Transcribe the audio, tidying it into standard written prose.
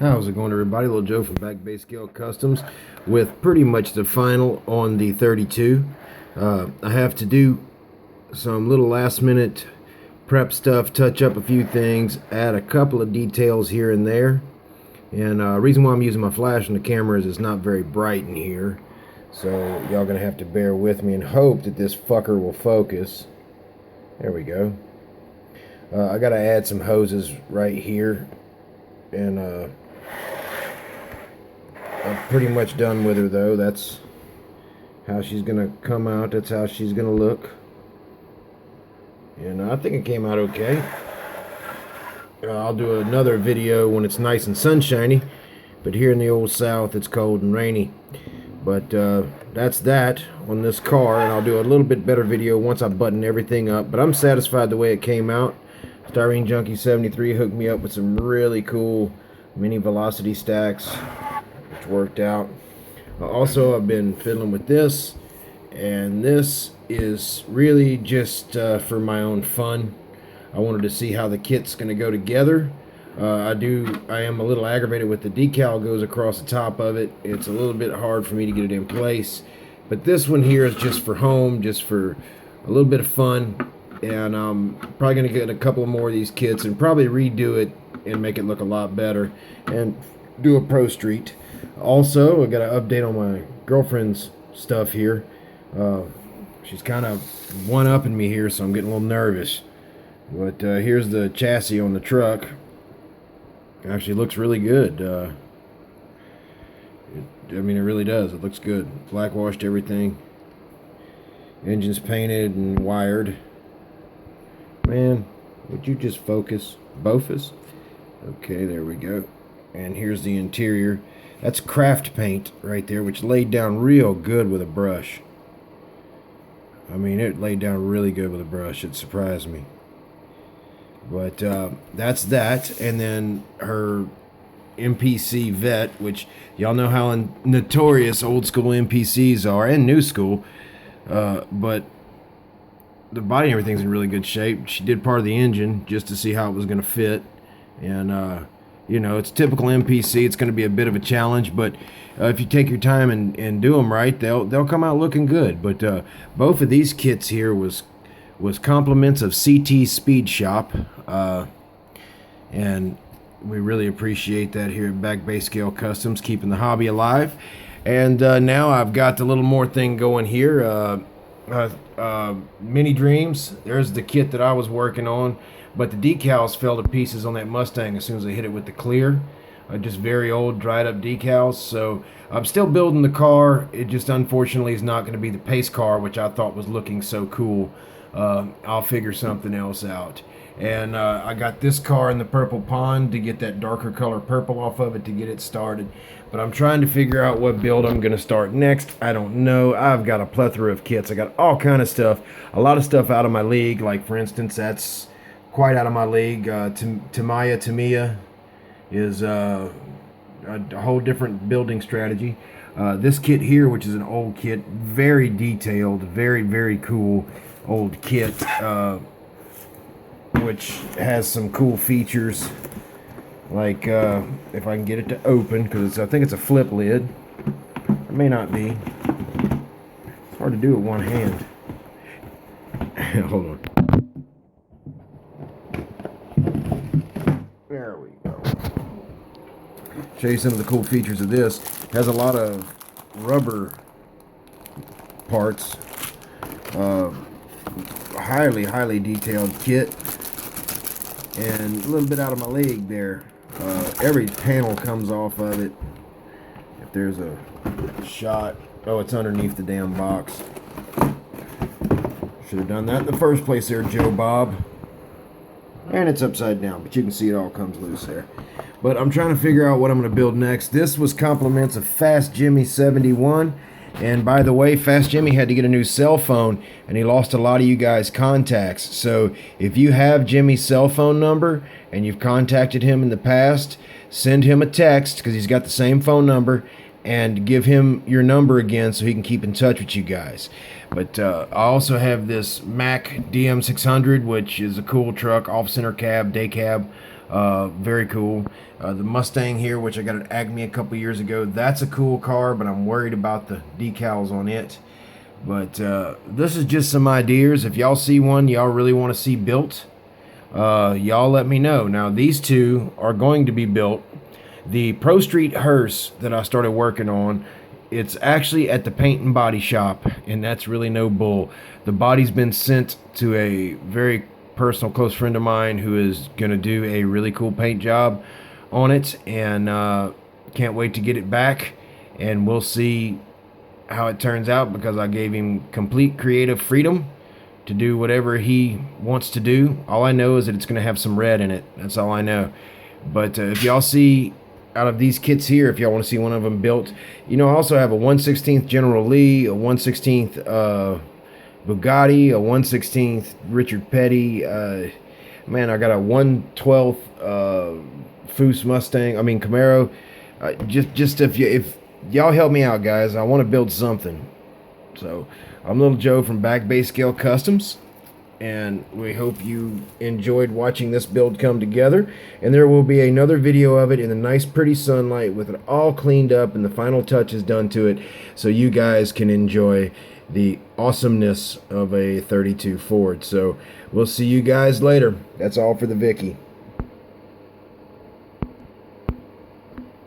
How's it going, everybody? Little Joe from Back Bay Scale Customs with pretty much the final on the 32. I have to do some little last minute prep stuff, touch up a few things, add a couple of details here and there. And reason why I'm using my flash on the camera is it's not very bright in here. So y'all gonna have to bear with me and hope that this fucker will focus. There we go. I gotta add some hoses right here. And I'm pretty much done with her though. That's how she's gonna come out. That's how she's gonna look. And I think it came out okay. I'll do another video when it's nice and sunshiny. But here in the old South, it's cold and rainy. But that's that on this car. And I'll do a little bit better video once I button everything up. But I'm satisfied the way it came out. Styrene Junkie 73 hooked me up with some really cool mini velocity stacks, which worked out. Also, I've been fiddling with this, and this is really just for my own fun. I wanted to see how the kit's going to go together. I am a little aggravated with the decal goes across the top of it. It's a little bit hard for me to get it in place. But this one here is just for home, just for a little bit of fun. And I'm probably going to get a couple more of these kits and probably redo it and make it look a lot better and do a pro street. Also, I got an update on my girlfriend's stuff here. She's kind of one-upping me here, so I'm getting a little nervous. But here's the chassis on the truck. Actually looks really good. I mean, it really does. It looks good. Blackwashed everything. Engine's painted and wired. Man, would you just focus? Bofus? Okay, there we go. And here's the interior. That's craft paint right there, which laid down real good with a brush. I mean, it laid down really good with a brush. It surprised me. But that's that. And then her MPC Vet, which y'all know how notorious old school MPCs are, and new school. But the body and everything's in really good shape. She did part of the engine just to see how it was going to fit. And, you know, it's typical MPC. It's going to be a bit of a challenge. But if you take your time and do them right, they'll come out looking good. But both of these kits here was compliments of CT Speed Shop. And we really appreciate that here at Back Bay Scale Customs, keeping the hobby alive. And now I've got the little more thing going here. Mini Dreams. There's the kit that I was working on, but the decals fell to pieces on that Mustang as soon as I hit it with the clear. Just very old, dried up decals. So I'm still building the car. It just unfortunately is not going to be the pace car, which I thought was looking so cool. I'll figure something else out. And I got this car in the purple pond to get that darker color purple off of it to get it started. But I'm trying to figure out what build I'm going to start next. I don't know. I've got a plethora of kits. I got all kind of stuff. A lot of stuff out of my league. Like, for instance, that's quite out of my league. Tamiya is a whole different building strategy. This kit here, which is an old kit, very detailed, very, very cool old kit, which has some cool features. Like, if I can get it to open, because I think it's a flip lid. It may not be. It's hard to do with one hand. Hold on. There we go. Show you some of the cool features of this. It has a lot of rubber parts. Highly, highly detailed kit. And a little bit out of my league there. Every panel comes off of it. If there's a shot. Oh, it's underneath the damn box. Should have done that in the first place there, Joe Bob. And it's upside down, but you can see it all comes loose there. But I'm trying to figure out what I'm going to build next. This was compliments of Fast Jimmy 71. And by the way, Fast Jimmy had to get a new cell phone, and he lost a lot of you guys' contacts. So if you have Jimmy's cell phone number and you've contacted him in the past, send him a text, because he's got the same phone number, and give him your number again so he can keep in touch with you guys. But I also have this Mack DM600, which is a cool truck, off-center cab, day cab. Very cool. The Mustang here, which I got at Acme a couple years ago, that's a cool car, but I'm worried about the decals on it. But this is just some ideas. If y'all see one y'all really want to see built, y'all let me know. Now these two are going to be built. The Pro Street hearse that I started working on, it's actually at the paint and body shop, and that's really no bull. The body's been sent to a very personal close friend of mine who is going to do a really cool paint job on it, and can't wait to get it back, and we'll see how it turns out, because I gave him complete creative freedom to do whatever he wants to do. All I know is that it's going to have some red in it. That's all I know. But if y'all see out of these kits here, if y'all want to see one of them built, you know, I also have a 1/16th General Lee, a 1/16th Bugatti, a 1/16th Richard Petty. Man, I got a 1/12th Foose Mustang. I mean Camaro. Just if y'all help me out, guys, I want to build something. So I'm Little Joe from Back Bay Scale Customs, and we hope you enjoyed watching this build come together. And there will be another video of it in the nice pretty sunlight with it all cleaned up and the final touches done to it, so you guys can enjoy the awesomeness of a 32 Ford. So we'll see you guys later. That's all for the Vicky.